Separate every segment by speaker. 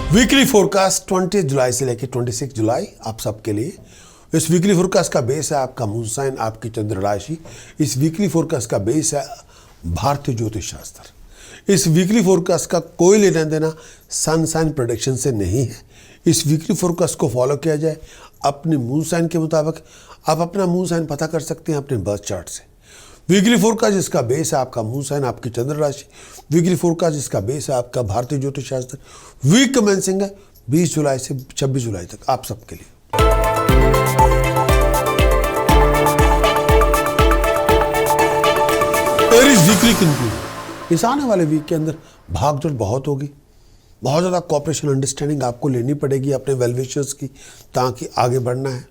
Speaker 1: Weekly forecast 20 जुलाई से लेकर 26 जुलाई आप सबके लिए। इस वीकली फोरकास्ट का बेस है आपका मून साइन, आपकी चंद्र राशि। इस वीकली फोरकास्ट का बेस है भारतीय ज्योतिष शास्त्र। इस वीकली फोरकास्ट का कोई लेना देना सन साइन प्रेडिक्शन से नहीं है। इस वीकली फोरकास्ट को फॉलो किया जाए अपने मून साइन के मुताबिक। आप अपना मून साइन पता कर सकते हैं अपने बर्थ चार्ट से। वीकली फोरकास्ट जिसका बेस है आपका मून साइन, आपकी चंद्र राशि। वीकली फोरकास्ट जिसका बेस है आपका भारतीय ज्योतिष शास्त्र। वीक कमेंसिंग है 20 जुलाई से 26 जुलाई तक आप सबके लिए। Aries weekly conclusion. इस आने वाले वीक के अंदर भागदौड़ बहुत होगी। बहुत ज़्यादा कॉपरेशन अंडरस्टैंडिंग आपको लेनी पड़ेगी अपने वेल विशर्स की, ताकि आगे बढ़ना है।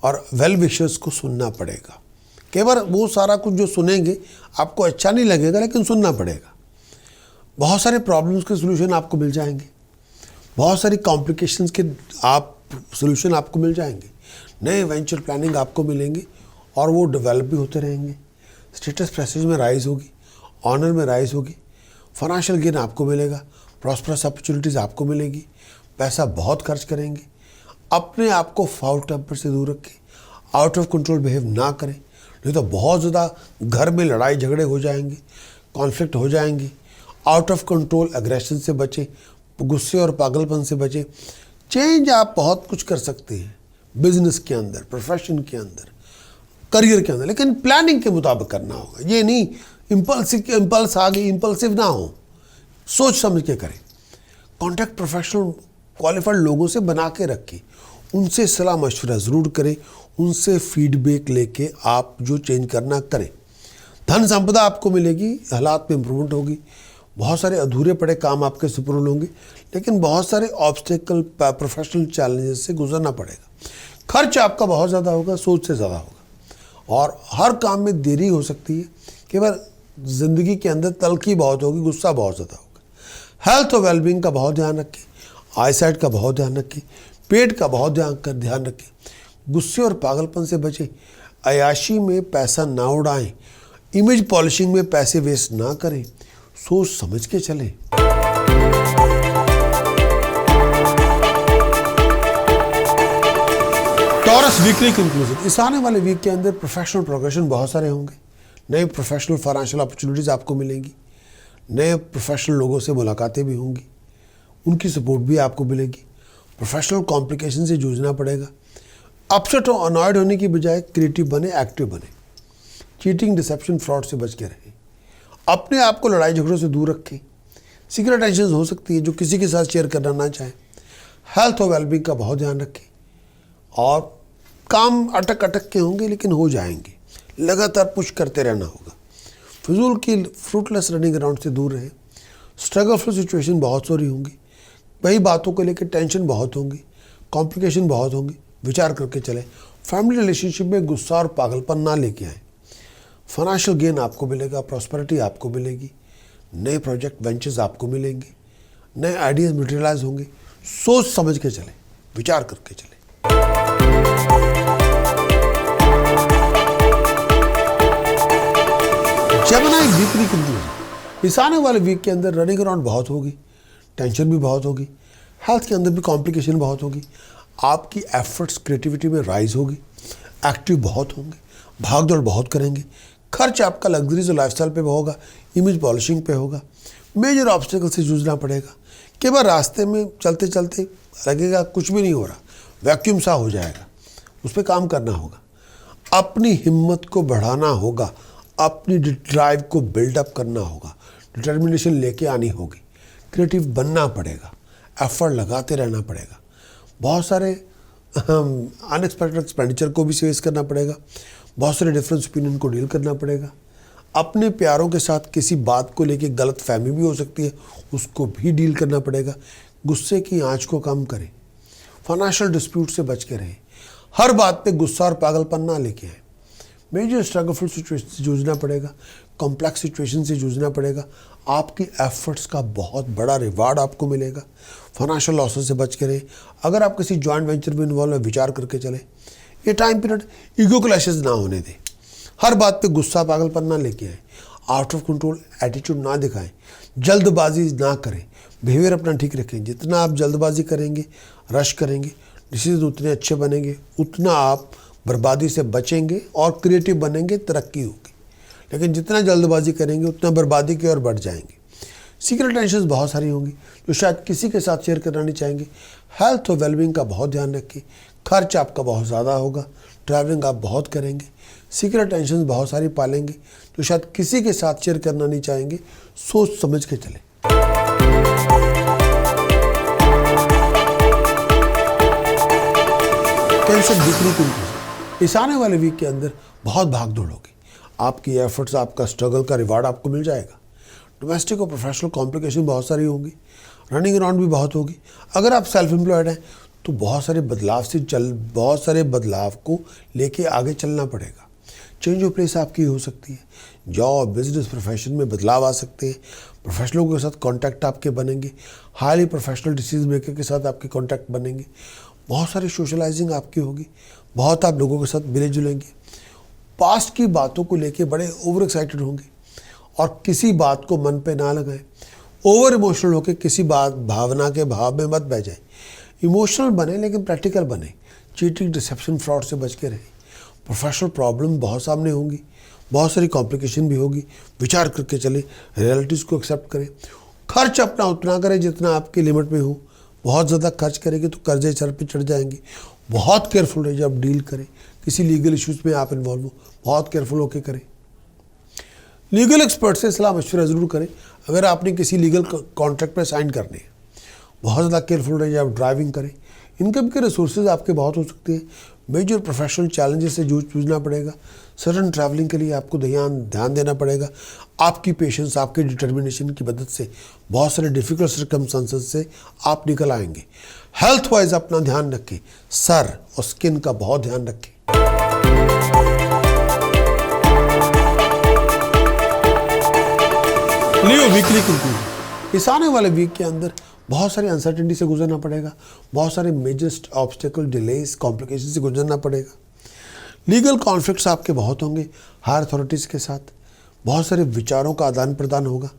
Speaker 1: और वेल विशर्स को सुनना पड़ेगा। केवल वो सारा कुछ जो सुनेंगे आपको अच्छा नहीं लगेगा, लेकिन सुनना पड़ेगा। बहुत सारे प्रॉब्लम्स के सोल्यूशन आपको मिल जाएंगे। बहुत सारी कॉम्प्लिकेशंस के सोल्यूशन आपको मिल जाएंगे। नए वेंचर प्लानिंग आपको मिलेंगे और वो डेवलप भी होते रहेंगे। स्टेटस प्रेस्टीज में राइज होगी, ऑनर में राइज होगी, फाइनेंशियल गेन आपको मिलेगा, प्रॉस्परस अपॉर्चुनिटीज़ आपको मिलेगी। पैसा बहुत खर्च करेंगे। अपने आप को फाउल टेम्पर से दूर रखें, आउट ऑफ कंट्रोल बिहेव ना करें, नहीं तो बहुत ज़्यादा घर में लड़ाई झगड़े हो जाएंगे, कॉन्फ्लिक्ट हो जाएंगे। आउट ऑफ कंट्रोल एग्रेशन से बचें, गुस्से और पागलपन से बचें। चेंज आप बहुत कुछ कर सकते हैं बिजनेस के अंदर, प्रोफेशन के अंदर, करियर के अंदर, लेकिन प्लानिंग के मुताबिक करना होगा। ये नहीं इम्पल्स आ गई, इम्पल्सिव ना हो, सोच समझ के करें। कॉन्टैक्ट प्रोफेशनल क्वालिफाइड लोगों से बना के रखें, उनसे सलाह मशवरा ज़रूर करें, उनसे फीडबैक लेके आप जो चेंज करना करें। धन संपदा आपको मिलेगी, हालात में इम्प्रूवमेंट होगी। बहुत सारे अधूरे पड़े काम आपके सुपुर्द होंगे, लेकिन बहुत सारे ऑब्स्टेकल प्रोफेशनल चैलेंजेस से गुजरना पड़ेगा। खर्च आपका बहुत ज़्यादा होगा, सोच से ज़्यादा होगा, और हर काम में देरी हो सकती है। केवल ज़िंदगी के अंदर तलखी बहुत होगी, गुस्सा बहुत ज़्यादा होगा। हेल्थ और वेलबींग का बहुत ध्यान रखें, आईसाइट का बहुत ध्यान रखें, पेट का बहुत ध्यान रखें। गुस्से और पागलपन से बचें। अयाशी में पैसा ना उड़ाएं, इमेज पॉलिशिंग में पैसे वेस्ट ना करें, सोच समझ के चलें। Taurus weekly conclusion. इस आने वाले वीक के अंदर प्रोफेशनल प्रोग्रेशन बहुत सारे होंगे। नए प्रोफेशनल फाइनेंशियल अपॉर्चुनिटीज़ आपको मिलेंगी। नए प्रोफेशनल लोगों से मुलाकातें भी होंगी, उनकी सपोर्ट भी आपको मिलेगी। प्रोफेशनल कॉम्प्लिकेशन से जूझना पड़ेगा। अपसेट और अनॉयड होने की बजाय क्रिएटिव बने, एक्टिव बने। चीटिंग, डिसेप्शन, फ्रॉड से बच के रहें। अपने आप को लड़ाई झगड़ों से दूर रखें। सीक्रेट टेंशन हो सकती है जो किसी के साथ शेयर करना ना चाहें। हेल्थ और वेलबींग का बहुत ध्यान रखें। और काम अटक के होंगे, लेकिन हो जाएंगे। लगातार पुश करते रहना होगा। फिजूल की फ्रूटलेस रनिंग अराउंड से दूर रहें। स्ट्रगलफुल सिचुएशन बहुत सारी होंगी। वही बातों को लेकर टेंशन बहुत होंगी, कॉम्प्लिकेशन बहुत होंगी। विचार करके चलें। फैमिली रिलेशनशिप में गुस्सा और पागलपन ना लेके आएँ। फाइनेंशियल गेन आपको मिलेगा, प्रॉस्पेरिटी आपको मिलेगी। नए प्रोजेक्ट वेंचर्स आपको मिलेंगे। नए आइडियाज मटेरियलाइज होंगे। सोच समझ के चलें, विचार करके चलें। Gemini weekly conclusion. इस आने वाले वीक के अंदर रनिंग अराउंड बहुत होगी, टेंशन भी बहुत होगी, हेल्थ के अंदर भी कॉम्प्लिकेशन बहुत होगी। आपकी एफर्ट्स क्रिएटिविटी में राइज होगी, एक्टिव बहुत होंगे, भागदौड़ बहुत करेंगे। खर्च आपका लग्जरीज और लाइफस्टाइल पे होगा, इमेज पॉलिशिंग पे होगा। मेजर ऑब्स्टेकल से जूझना पड़ेगा। केवल रास्ते में चलते चलते लगेगा कुछ भी नहीं हो रहा, वैक्यूम सा हो जाएगा, उस पर काम करना होगा। अपनी हिम्मत को बढ़ाना होगा, अपनी ड्राइव को बिल्डअप करना होगा, डिटर्मिनेशन लेके आनी होगी। क्रिएटिव बनना पड़ेगा, एफर्ट लगाते रहना पड़ेगा। बहुत सारे अनएक्सपेक्टेड एक्सपेंडिचर को भी फेस करना पड़ेगा। बहुत सारे डिफरेंस ओपिनियन को डील करना पड़ेगा। अपने प्यारों के साथ किसी बात को लेके गलत फहमी भी हो सकती है, उसको भी डील करना पड़ेगा। गुस्से की आंच को कम करें। फाइनेंशियल डिस्प्यूट से बच के रहें। हर बात पे गुस्सा और पागलपन ना लेके आए। मेजर स्ट्रगलफुल सिचुएशन से जूझना पड़ेगा, कॉम्प्लेक्स सिचुएशन से जूझना पड़ेगा। आपकी एफर्ट्स का बहुत बड़ा रिवार्ड आपको मिलेगा। फाइनेंशियल लॉसेस से बच के रहें। अगर आप किसी जॉइंट वेंचर में इन्वॉल्व है, विचार करके चलें। ये टाइम पीरियड ईगो क्लैशेस ना होने दें। हर बात पे गुस्सा पागलपन ना लेके आए। आउट ऑफ कंट्रोल एटीट्यूड ना दिखाएं। जल्दबाजी ना करें। बिहेवियर अपना ठीक रखें। जितना आप जल्दबाजी करेंगे, रश करेंगे, डिसीजन उतने अच्छे बनेंगे, उतना आप बर्बादी से बचेंगे और क्रिएटिव बनेंगे, तरक्की होगी। लेकिन जितना जल्दबाजी करेंगे उतना बर्बादी की ओर बढ़ जाएंगे। सीक्रेट टेंशन्स बहुत सारी होंगी जो शायद किसी के साथ शेयर करना नहीं चाहेंगे। हेल्थ और वेलबींग का बहुत ध्यान रखें। खर्च आपका बहुत ज़्यादा होगा, ट्रैवलिंग आप बहुत करेंगे, सीक्रेट टेंशन्स बहुत सारी पालेंगे जो शायद किसी के साथ शेयर करना नहीं चाहेंगे। सोच समझ के चलें। कैंसर बिक्री की इस आने वाले वीक के अंदर बहुत भाग दौड़ होगी। आपकी एफर्ट्स, आपका स्ट्रगल का रिवार्ड आपको मिल जाएगा। डोमेस्टिक और प्रोफेशनल कॉम्प्लिकेशन बहुत सारी होंगी, रनिंग अराउंड भी बहुत होगी। अगर आप सेल्फ एम्प्लॉयड हैं तो बहुत सारे बदलाव को लेके आगे चलना पड़ेगा। चेंज ऑफ प्लेस आपकी हो सकती है, जॉब, बिजनेस, प्रोफेशन में बदलाव आ सकते हैं। प्रोफेशनलों के साथ कॉन्टैक्ट आपके बनेंगे, हाईली प्रोफेशनल डिसीजन मेकर के साथ आपके कॉन्टैक्ट बनेंगे। बहुत सारी सोशलाइजिंग आपकी होगी, बहुत आप लोगों के साथ मिले जुलेंगे। पास्ट की बातों को लेके बड़े ओवर एक्साइटेड होंगे और किसी बात को मन पे ना लगाएं। ओवर इमोशनल होकर किसी भावना के भाव में मत बह जाए। इमोशनल बने लेकिन प्रैक्टिकल बने। चीटिंग, डिसेप्शन, फ्रॉड से बच के रहें। प्रोफेशनल प्रॉब्लम बहुत सामने होंगी, बहुत सारी कॉम्प्लिकेशन भी होगी। विचार करके चलें, रियलिटीज़ को एक्सेप्ट करें। खर्च अपना उतना करें जितना आपकी लिमिट में हो। बहुत ज़्यादा खर्च करेंगे तो कर्जे सर पे चढ़ जाएंगे। बहुत केयरफुल रहिए जब डील करें। किसी लीगल इश्यूज़ में आप इन्वॉल्व हो, बहुत केयरफुल होकर करें। लीगल एक्सपर्ट से सलाह मशवरा ज़रूर करें अगर आपने किसी लीगल कॉन्ट्रैक्ट पर साइन करने हैं। बहुत ध्यादा केयरफुल रहिए जब ड्राइविंग करें। इनकम के रिसोर्सेज आपके बहुत हो सकते हैं। मेजर प्रोफेशनल चैलेंजेस से जूझना पड़ेगा। सडन ट्रैवलिंग के लिए आपको ध्यान देना पड़ेगा। आपकी पेशेंस, आपकी डिटर्मिनेशन की मदद से बहुत सारे डिफिकल्ट सर्कमस्टेंसेस से आप निकल आएंगे। हेल्थ वाइज अपना ध्यान रखें, सर और स्किन का बहुत ध्यान रखें। लियो वीकली कंक्लूजन। इस आने वाले वीक के अंदर बहुत सारी अनसर्टेनिटी से गुजरना पड़ेगा, बहुत सारे मेजर ऑब्स्टिकल, डिलेस, कॉम्प्लिकेशन से गुजरना पड़ेगा। लीगल कॉन्फ्लिक्ट्स आपके बहुत होंगे हायर अथॉरिटीज़ के साथ। बहुत सारे विचारों का आदान प्रदान होगा।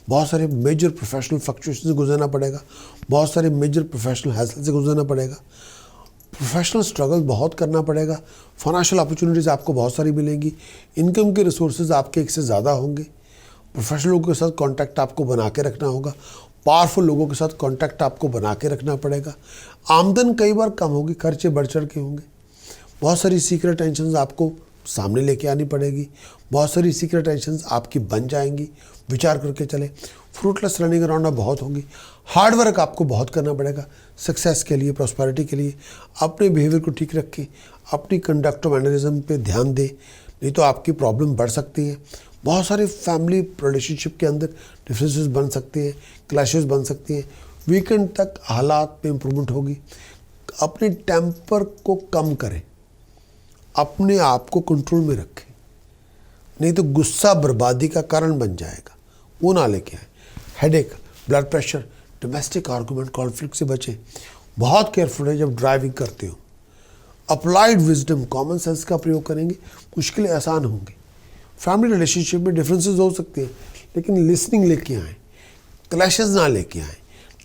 Speaker 1: बहुत सारे मेजर प्रोफेशनल फ्लक्चुएशन से गुजरना पड़ेगा। बहुत सारे मेजर प्रोफेशनल हैसल से गुजरना पड़ेगा। प्रोफेशनल स्ट्रगल बहुत करना पड़ेगा। फाइनेंशियल अपॉर्चुनिटीज़ आपको बहुत सारी मिलेंगी। इनकम के रिसोर्सेज आपके एक से ज़्यादा होंगे। प्रोफेशनल लोगों के साथ कांटेक्ट आपको बना के रखना होगा। पावरफुल लोगों के साथ कांटेक्ट आपको बना के रखना पड़ेगा। आमदन कई बार कम होगी, खर्चे बढ़ चढ़ के होंगे। बहुत सारी सीक्रेट टेंशन्स आपको सामने लेके आनी पड़ेगी। बहुत सारी सीक्रेट टेंशन्स आपकी बन जाएंगी। विचार करके चले। फ्रूटलेस रनिंग अराउंड बहुत होंगी। हार्ड वर्क आपको बहुत करना पड़ेगा सक्सेस के लिए, प्रॉस्पेरिटी के लिए। अपने बिहेवियर को ठीक रखें, अपनी कंडक्ट और मैनरिज्म पे ध्यान दें, नहीं तो आपकी प्रॉब्लम बढ़ सकती है। बहुत सारे फैमिली रिलेशनशिप के अंदर डिफरेंसेस बन सकते हैं, क्लैशेस बन सकती हैं। वीकेंड तक हालात में इम्प्रूवमेंट होगी। अपने टेम्पर को कम करें, अपने आप को कंट्रोल में रखें, नहीं तो गुस्सा बर्बादी का कारण बन जाएगा। वो ना लेके आए। Headache, blood pressure, domestic argument, conflict से बचें। बहुत केयरफुल है जब ड्राइविंग करते हो। अप्लाइड विजडम, कॉमन सेंस का प्रयोग करेंगे, मुश्किलें आसान होंगी। फैमिली रिलेशनशिप में डिफरेंसेस हो सकते हैं, लेकिन लिसनिंग लेके आएँ, क्लैशेस ना लेके आएँ,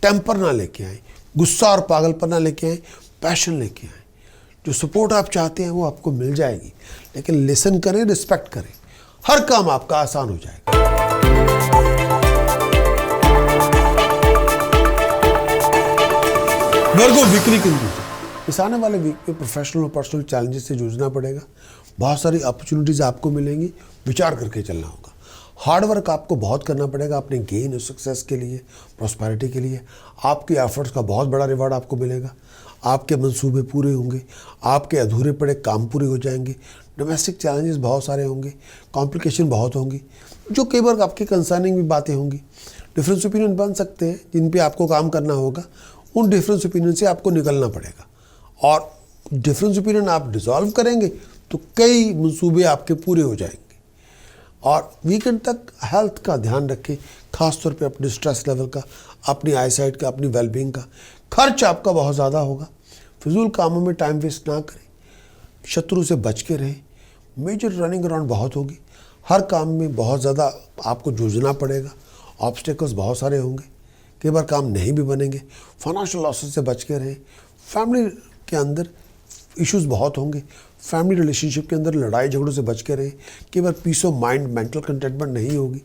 Speaker 1: टेम्पर ना लेके आएँ, गुस्सा और पागलपन ना लेके आएँ, पैशन लेके आएँ। जो सपोर्ट आप चाहते हैं वो आपको मिल जाएगी, लेकिन लिसन करें, रिस्पेक्ट करें, हर काम आपका आसान हो जाएगा। वर्गो वीकली कंक्लूजन। इस आने वाले वीक में प्रोफेशनल और पर्सनल चैलेंजेस से जूझना पड़ेगा। बहुत सारी अपॉर्चुनिटीज़ आपको मिलेंगी, विचार करके चलना होगा। हार्ड वर्क आपको बहुत करना पड़ेगा अपने गेन और सक्सेस के लिए, प्रॉस्पेरिटी के लिए। आपके एफर्ट्स का बहुत बड़ा रिवार्ड आपको मिलेगा। आपके मंसूबे पूरे होंगे, आपके अधूरे पड़े काम पूरे हो जाएंगे। डोमेस्टिक चैलेंजेस बहुत सारे होंगे, कॉम्प्लिकेशन बहुत होंगी, जो कई बार आपकी कंसर्निंग भी बातें होंगी। डिफरेंस ओपिनियन बन सकते हैं जिन पे आपको काम करना होगा। उन डिफरेंस ओपिनियन से आपको निकलना पड़ेगा, और डिफरेंस ओपिनियन आप डिसॉल्व करेंगे तो कई मंसूबे आपके पूरे हो जाएंगे। और वीकेंड तक हेल्थ का ध्यान रखें, खासतौर पे अपने स्ट्रेस लेवल का, अपनी आईसाइट का, अपनी वेलबींग का। खर्च आपका बहुत ज़्यादा होगा। फिजूल कामों में टाइम वेस्ट ना करें, शत्रु से बच के रहें। मेजर रनिंग अराउंड बहुत होगी। हर काम में बहुत ज़्यादा आपको जूझना पड़ेगा। ऑब्स्टेकल्स बहुत सारे होंगे। कई बार काम नहीं भी बनेंगे। फाइनेंशियल लॉसेस से बच के रहें। फैमिली के अंदर इश्यूज बहुत होंगे, फैमिली रिलेशनशिप के अंदर लड़ाई झगड़ों से बच के रहें। कई बार peace of mind, mental contentment नहीं होगी।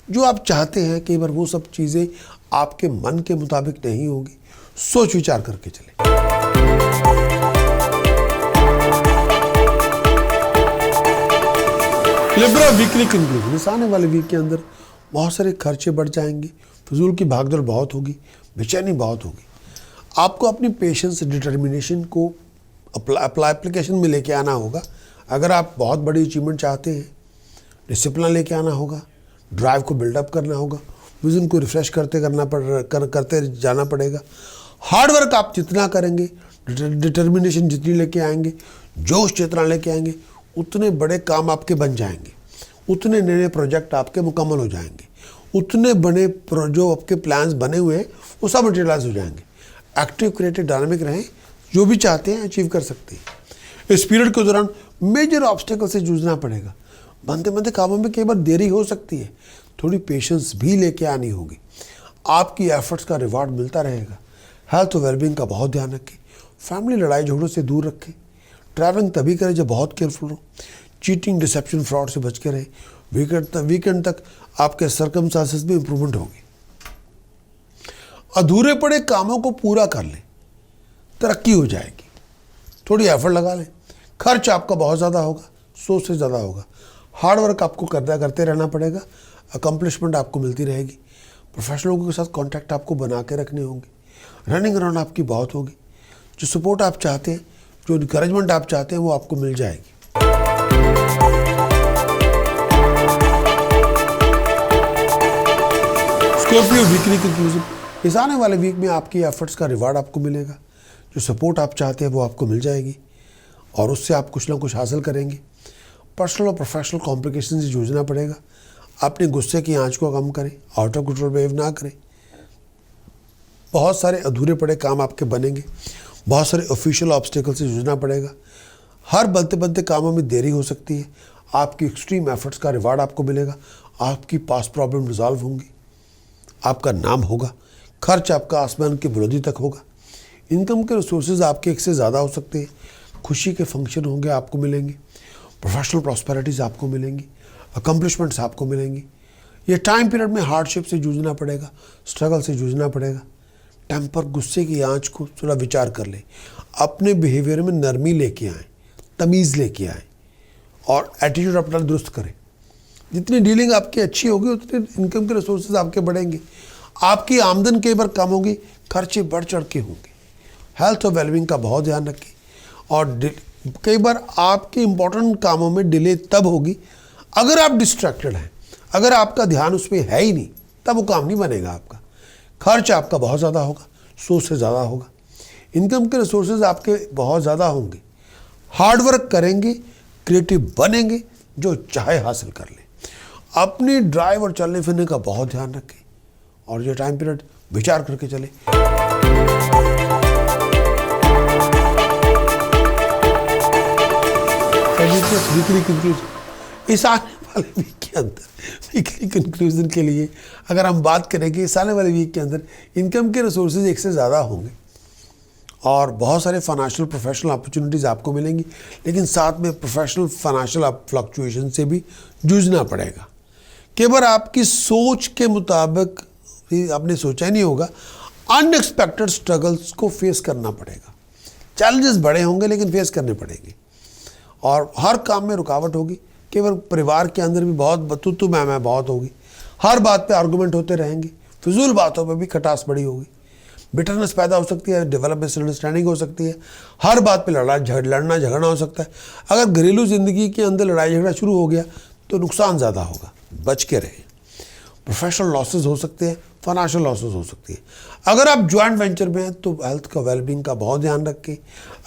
Speaker 1: जो आप चाहते हैं कई बार वो सब चीज़ें आपके मन के मुताबिक नहीं होगी। सोच विचार करके चलें। लिब्रा वीकली कंक्लूजन, इस आने वाले वीक के अंदर बहुत सारे खर्चे बढ़ जाएंगे, फजूल की भागदौड़ बहुत होगी, बेचैनी बहुत होगी। आपको अपनी पेशेंस, डिटर्मिनेशन को एप्लीकेशन में लेके आना होगा। अगर आप बहुत बड़ी अचीवमेंट चाहते हैं, डिसिप्लिन लेके आना होगा, ड्राइव को बिल्डअप करना होगा, विजन को रिफ्रेश करते जाना पड़ेगा। हार्ड वर्क आप जितना करेंगे, डिटर्मिनेशन जितनी लेके आएंगे, जोश जितना लेके आएंगे, उतने बड़े काम आपके बन जाएंगे, उतने नए प्रोजेक्ट आपके मुकम्मल हो जाएंगे, उतने बड़े जो आपके प्लान्स बने हुए हैं वो सब मटेरियलाइज हो जाएंगे। एक्टिव, क्रिएटिव, डायनामिक रहें, जो भी चाहते हैं अचीव कर सकते हैं। इस पीरियड के दौरान मेजर ऑब्स्टेकल से जूझना पड़ेगा। बनते बनते कामों में कई बार देरी हो सकती है, थोड़ी पेशेंस भी लेके आनी होगी। आपकी एफर्ट्स का रिवार्ड मिलता रहेगा। हेल्थ और वेलबींग का बहुत ध्यान रखें। फैमिली लड़ाई झगड़ों से दूर रखें। ट्रैवलिंग तभी करें जब बहुत केयरफुल हो। चीटिंग, डिसेप्शन, फ्रॉड से बच के रहें। वीकेंड तक आपके सर्कमस्टांसेस में इंप्रूवमेंट होगी। अधूरे पड़े कामों को पूरा कर लें, तरक्की हो जाएगी। थोड़ी एफर्ट लगा लें। खर्च आपका बहुत ज़्यादा होगा, सोच से ज़्यादा होगा। हार्ड वर्क आपको करते रहना पड़ेगा, अकम्पलिशमेंट आपको मिलती रहेगी। प्रोफेशनल लोगों के साथ कांटेक्ट आपको बना के रखने होंगे। रनिंग अराउंड आपकी बहुत होगी। जो सपोर्ट आप चाहते हैं, जो इंकरेजमेंट आप चाहते हैं, वो आपको मिल जाएगी। स्कॉर्पियो वीकली कंक्लूजन, इस आने वाले वीक में आपकी एफर्ट्स का रिवार्ड आपको मिलेगा। जो सपोर्ट आप चाहते हैं वो आपको मिल जाएगी और उससे आप कुछ ना कुछ हासिल करेंगे। पर्सनल और प्रोफेशनल कॉम्प्लिकेशन से जूझना पड़ेगा। अपने गुस्से की आंच को कम करें, आउट ऑफ कंट्रोल बिहेव ना करें। बहुत सारे अधूरे पड़े काम आपके बनेंगे। बहुत सारे ऑफिशियल ऑब्स्टेकल से जूझना पड़ेगा। हर बनते बनते कामों में देरी हो सकती है। आपकी एक्सट्रीम एफर्ट्स का रिवार्ड आपको मिलेगा। आपकी पास्ट प्रॉब्लम रिजॉल्व होंगी। आपका नाम होगा। खर्च आपका आसमान के बुलंदी तक होगा। इनकम के रिसोर्सेज आपके एक से ज़्यादा हो सकते हैं। खुशी के फंक्शन होंगे, आपको मिलेंगे। प्रोफेशनल प्रॉस्पेरिटीज़ आपको मिलेंगी। अकम्पलिशमेंट्स आपको मिलेंगी। ये टाइम पीरियड में हार्डशिप से जूझना पड़ेगा, स्ट्रगल से जूझना पड़ेगा। टेम्पर, गुस्से की आंच को थोड़ा विचार कर लें। अपने बिहेवियर में नरमी लेके आएँ, तमीज़ लेके आएँ और एटीट्यूड अपना दुरुस्त करें। जितनी डीलिंग आपकी अच्छी होगी उतने इनकम के रिसोर्सेज आपके बढ़ेंगे। आपकी आमदन कई बार कम होगी, खर्चे बढ़ चढ़ के होंगे। हेल्थ और वेलबींग का बहुत ध्यान रखें। और कई बार आपके इंपॉर्टेंट कामों में डिले तब होगी अगर आप डिस्ट्रैक्टेड हैं। अगर आपका ध्यान उसमें है ही नहीं, तब वो काम नहीं बनेगा आपका। खर्च आपका बहुत ज़्यादा होगा, सोच से ज़्यादा होगा। इनकम के रिसोर्सेज आपके बहुत ज़्यादा होंगे। हार्ड वर्क करेंगे, क्रिएटिव बनेंगे, जो चाहे हासिल कर लें। अपनी ड्राइव और चलने फिरने का बहुत ध्यान रखें और ये टाइम पीरियड विचार करके चले। वीकली कंक्लूजन, इस आने वाले वीक के अंदर वीकली कंक्लूजन के लिए अगर हम बात करेंगे, इस आने वाले वीक के अंदर इनकम के रिसोर्सेज एक से ज़्यादा होंगे और बहुत सारे फाइनेंशियल प्रोफेशनल अपॉर्चुनिटीज़ आपको मिलेंगी। लेकिन साथ में प्रोफेशनल फाइनेंशियल फ्लक्चुएशन से भी जूझना पड़ेगा। कई बार आपकी सोच के मुताबिक आपने सोचा ही नहीं होगा, अनएक्सपेक्टेड स्ट्रगल्स को फेस करना पड़ेगा। चैलेंजेस बड़े होंगे लेकिन फेस करने पड़ेंगे और हर काम में रुकावट होगी। केवल परिवार के अंदर भी बहुत तू मैं बहुत होगी। हर बात पे आर्गूमेंट होते रहेंगे। फिजूल बातों पे भी खटास बड़ी होगी। बिटरनेस पैदा हो सकती है, डेवलप मिसअंडरस्टैंडिंग हो सकती है। हर बात पे लड़ना झगड़ना हो सकता है। अगर घरेलू ज़िंदगी के अंदर लड़ाई झगड़ा शुरू हो गया तो नुकसान ज़्यादा होगा, बच के रहें। प्रोफेशनल लॉसेस हो सकते हैं, फाइनेंशियल लॉसेस हो सकती है। अगर आप जॉइंट वेंचर में हैं तो हेल्थ का वेलबींग का बहुत ध्यान रखें।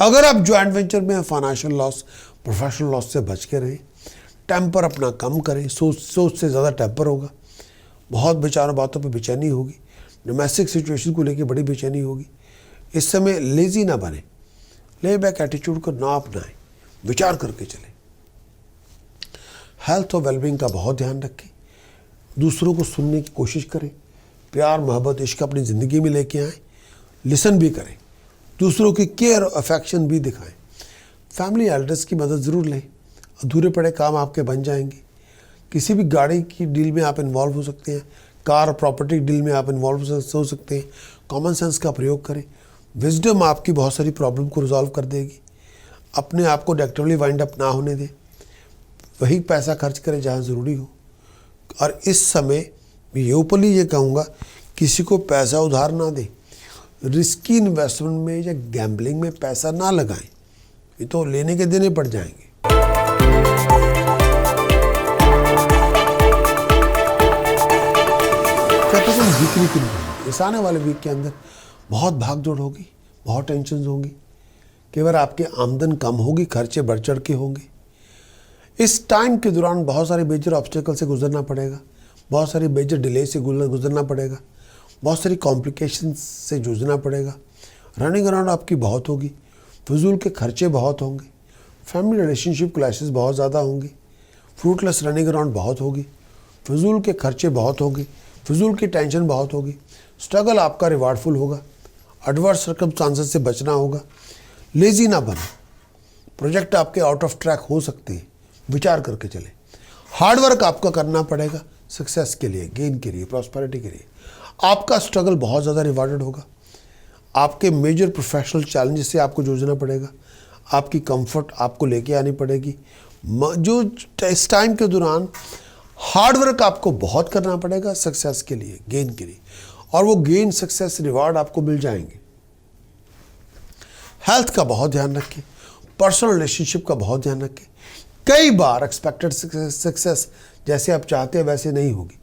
Speaker 1: अगर आप जॉइंट वेंचर में हैं, फाइनेंशियल लॉस, प्रोफेशनल लॉस से बच के रहें। टेम्पर अपना कम करें, सोच से ज़्यादा टेम्पर होगा। बहुत बेचारों बातों पे बेचैनी होगी। डोमेस्टिक सिचुएशन को लेकर बड़ी बेचैनी होगी। इस समय लेजी ना बने, ले बैक एटीट्यूड को ना अपनाएं, विचार करके चलें। हेल्थ और वेलबींग का बहुत ध्यान रखें। दूसरों को सुनने की कोशिश करें, प्यार मोहब्बत इश्क अपनी ज़िंदगी में लेके आएँ, लिसन भी करें, दूसरों की केयर और अफेक्शन भी दिखाएं। फैमिली एल्डर्स की मदद ज़रूर लें, अधूरे पड़े काम आपके बन जाएंगे। किसी भी गाड़ी की डील में आप इन्वॉल्व हो सकते हैं, कार प्रॉपर्टी डील में आप इन्वॉल्व हो सकते हैं। कॉमन सेंस का प्रयोग करें, विजडम आपकी बहुत सारी प्रॉब्लम को रिजॉल्व कर देगी। अपने आप को नेगेटिवली वाइंड अप ना होने दें, वही पैसा खर्च करें जहाँ ज़रूरी हो। और इस समय मैं ये ओपनली ये कहूँगा, किसी को पैसा उधार ना दें, रिस्की इन्वेस्टमेंट में या गैम्बलिंग में पैसा ना लगाएं, ये तो लेने के देने पड़ जाएंगे। कैपिटल बिक्री की नहीं, इस आने वाले वीक के अंदर बहुत भागदौड़ होगी, बहुत टेंशन होंगी। केवल आपकी आमदन कम होगी, खर्चे बढ़ चढ़ के होंगे। इस टाइम के दौरान बहुत सारे मेजर ऑब्स्टेकल से गुजरना पड़ेगा, बहुत सारी मेजर डिले से गुजरना पड़ेगा, बहुत सारी कॉम्प्लिकेशंस से जूझना पड़ेगा। रनिंग अराउंड आपकी बहुत होगी, फजूल के खर्चे बहुत होंगे, फैमिली रिलेशनशिप क्लैशेस बहुत ज़्यादा होंगे, फ्रूटलेस रनिंग अराउंड बहुत होगी, फजूल के खर्चे बहुत होंगे, फजूल की टेंशन बहुत होगी। स्ट्रगल आपका रिवार्डफुल होगा, एडवर्स सर्कमस्टांसेस से बचना होगा। लेजी ना बने, प्रोजेक्ट आपके आउट ऑफ ट्रैक हो सकते हैं, विचार करके चलें। हार्डवर्क आपका करना पड़ेगा सक्सेस के लिए, गेन के लिए, प्रॉस्पेरिटी के लिए। आपका स्ट्रगल बहुत ज़्यादा रिवार्डेड होगा। आपके मेजर प्रोफेशनल चैलेंजेस से आपको जूझना पड़ेगा, आपकी कंफर्ट आपको लेके आनी पड़ेगी। जो इस टाइम के दौरान हार्डवर्क आपको बहुत करना पड़ेगा सक्सेस के लिए, गेन के लिए, और वो गेन सक्सेस रिवार्ड आपको मिल जाएंगे। हेल्थ का बहुत ध्यान रखें, पर्सनल रिलेशनशिप का बहुत ध्यान रखें। कई बार एक्सपेक्टेड सक्सेस जैसे आप चाहते हैं वैसे नहीं होगी।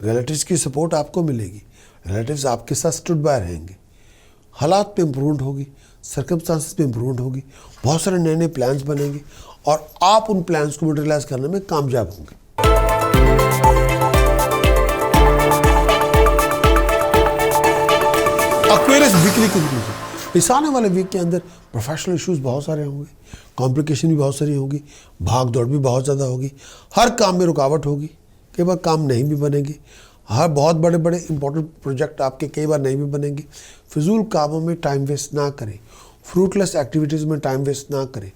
Speaker 1: रिलेटिव्स की सपोर्ट आपको मिलेगी, रिलेटिव्स आपके साथ स्टूड बाय रहेंगे। हालात में इम्प्रूवमेंट होगी, सर्कमस्टांसेस में इम्प्रूवमेंट होगी, बहुत सारे नए नए प्लान्स बनेंगे और आप उन प्लान्स को मटेरियलाइज करने में कामयाब होंगे। एक्वेरियस वीकली कंक्लूजन, इस आने वाले वीक के अंदर प्रोफेशनल इश्यूज बहुत सारे होंगे, कॉम्प्लिकेशन भी बहुत सारी होगी, भाग दौड़ भी बहुत ज़्यादा होगी, हर काम में रुकावट होगी, कई बार काम नहीं भी बनेंगे, हर बहुत बड़े बड़े इंपॉर्टेंट प्रोजेक्ट आपके कई बार नहीं भी बनेंगे। फिजूल कामों में टाइम वेस्ट ना करें, फ्रूटलेस एक्टिविटीज़ में टाइम वेस्ट ना करें।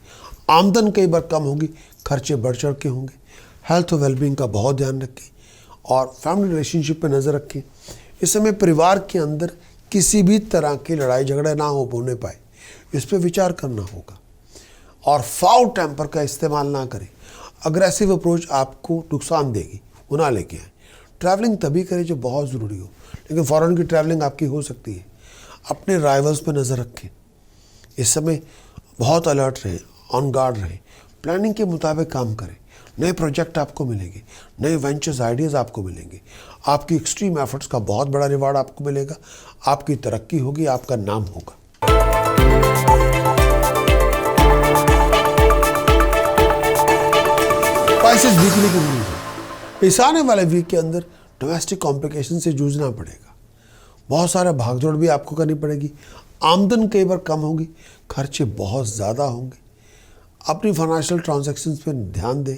Speaker 1: आमदन कई बार कम होगी, खर्चे बढ़ चढ़ के होंगे। हेल्थ और वेलबींग का बहुत ध्यान रखें और फैमिली रिलेशनशिप पर नज़र रखें। इस समय परिवार के अंदर किसी भी तरह की लड़ाई झगड़े ना होने पाए, इस पर विचार करना होगा। और फाउल टेम्पर का इस्तेमाल ना करें, अग्रेसिव अप्रोच आपको नुकसान देगी, वो ना लेके आए। ट्रैवलिंग तभी करें जो बहुत ज़रूरी हो, लेकिन फ़ॉरेन की ट्रैवलिंग आपकी हो सकती है। अपने राइवल्स पर नज़र रखें, इस समय बहुत अलर्ट रहें, ऑन गार्ड रहें, प्लानिंग के मुताबिक काम करें। नए प्रोजेक्ट आपको मिलेंगे, नए वेंचर्स आइडियाज़ आपको मिलेंगे, आपकी एक्सट्रीम एफर्ट्स का बहुत बड़ा रिवार्ड आपको मिलेगा, आपकी तरक्की होगी, आपका नाम होगा। स्पाइसेस वीकली की न्यूज़ है, इस आने वाले वीक के अंदर डोमेस्टिक कॉम्प्लिकेशन से जूझना पड़ेगा, बहुत सारा भागदौड़ भी आपको करनी पड़ेगी। आमदन कई बार कम होगी, खर्चे बहुत ज़्यादा होंगे। अपनी फाइनेंशियल ट्रांजैक्शंस पे ध्यान दें,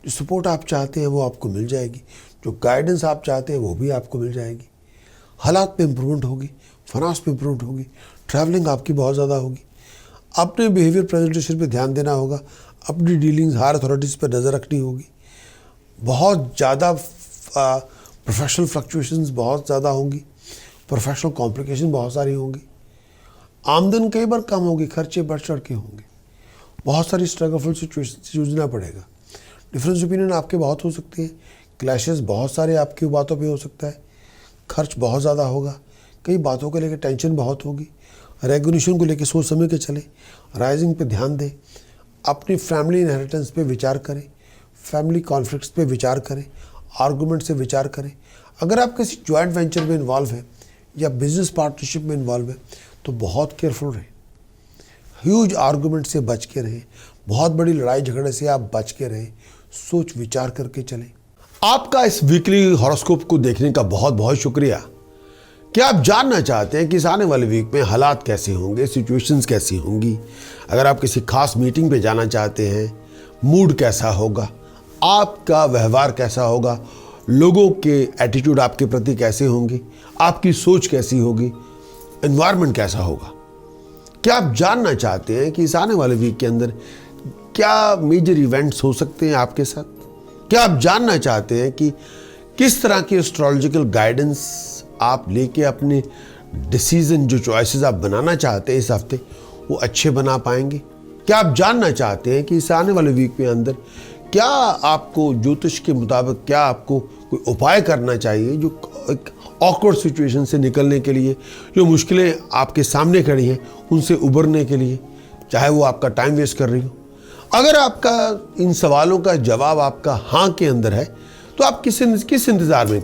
Speaker 1: जो सपोर्ट आप चाहते हैं वो आपको मिल जाएगी, जो गाइडेंस आप चाहते हैं वो भी आपको मिल जाएगी। हालात में इम्प्रूवमेंट होगी, फाइनेंस में इम्प्रूवमेंट होगी, ट्रैवलिंग आपकी बहुत ज़्यादा होगी। अपने बिहेवियर प्रेजेंटेशन पे ध्यान देना होगा, अपनी डीलिंग्स हायर अथॉरिटीज़ पर नज़र रखनी होगी। बहुत ज़्यादा प्रोफेशनल फ्लक्चुएशंस बहुत ज़्यादा होंगी, प्रोफेशनल कॉम्प्लिकेशन बहुत सारी होंगी। आमदन कई बार कम होगी, खर्चे बढ़ चढ़ के होंगे, बहुत सारी स्ट्रगलफुल सिचुएशन से जूझना पड़ेगा। डिफरेंस ओपिनियन आपके बहुत हो सकते हैं, क्लैशेस बहुत सारे आपकी बातों पे हो सकता है, खर्च बहुत ज़्यादा होगा, कई बातों को लेकर टेंशन बहुत होगी। रेगुलेशन को लेकर सोच समझ के चलें, राइजिंग पे ध्यान दें, अपनी फैमिली इनहेरिटेंस पे विचार करें, फैमिली कॉन्फ्लिक्ट्स पे विचार करें, आर्गूमेंट से विचार करें। अगर आप किसी जॉइंट वेंचर में इन्वॉल्व हैं या बिजनेस पार्टनरशिप में इन्वॉल्व हैं तो बहुत केयरफुल रहें, ह्यूज आर्गूमेंट से बच के रहें, बहुत बड़ी लड़ाई झगड़े से आप बच के रहें, सोच विचार करके चलें। आपका इस वीकली हॉरोस्कोप को देखने का बहुत बहुत शुक्रिया। क्या आप जानना चाहते हैं कि इस आने वाले वीक में हालात कैसे होंगे, सिचुएशंस कैसी होंगी? अगर आप किसी खास मीटिंग पे जाना चाहते हैं, मूड कैसा होगा, आपका व्यवहार कैसा होगा, लोगों के एटीट्यूड आपके प्रति कैसे होंगे, आपकी सोच कैसी होगी, एनवायरनमेंट कैसा होगा। क्या आप जानना चाहते हैं कि इस आने वाले वीक के अंदर क्या मेजर इवेंट्स हो सकते हैं आपके साथ? क्या आप जानना चाहते हैं कि किस तरह की एस्ट्रोलॉजिकल गाइडेंस आप लेके अपने डिसीजन, जो चॉइसेस आप बनाना चाहते हैं इस हफ्ते, वो अच्छे बना पाएंगे? क्या आप जानना चाहते हैं कि इस आने वाले वीक के अंदर क्या आपको ज्योतिष के मुताबिक क्या आपको कोई उपाय करना चाहिए जो एक ऑकवर्ड सिचुएशन से निकलने के लिए, जो मुश्किलें आपके सामने खड़ी हैं उनसे उबरने के लिए, चाहे वो आपका टाइम वेस्ट कर रही हो? अगर आपका इन सवालों का जवाब आपका हाँ के अंदर है तो आप किस इंतज़ार में?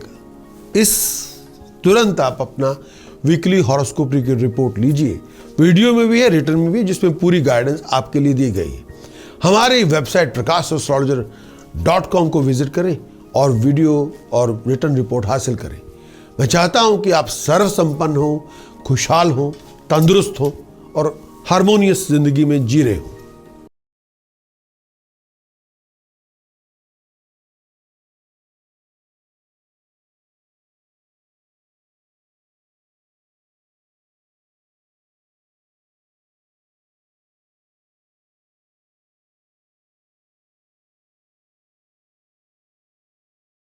Speaker 1: तुरंत आप अपना वीकली हॉरोस्कोप की रिपोर्ट लीजिए। वीडियो में भी है, रिटर्न में भी, जिसमें पूरी गाइडेंस आपके लिए दी गई है। हमारी वेबसाइट prakasastrologer.com को विजिट करें और वीडियो और रिटर्न रिपोर्ट हासिल करें। मैं चाहता हूं कि आप सर्वसंपन्न हो, खुशहाल हो, तंदुरुस्त हो और हारमोनियस जिंदगी में जी रहे हो।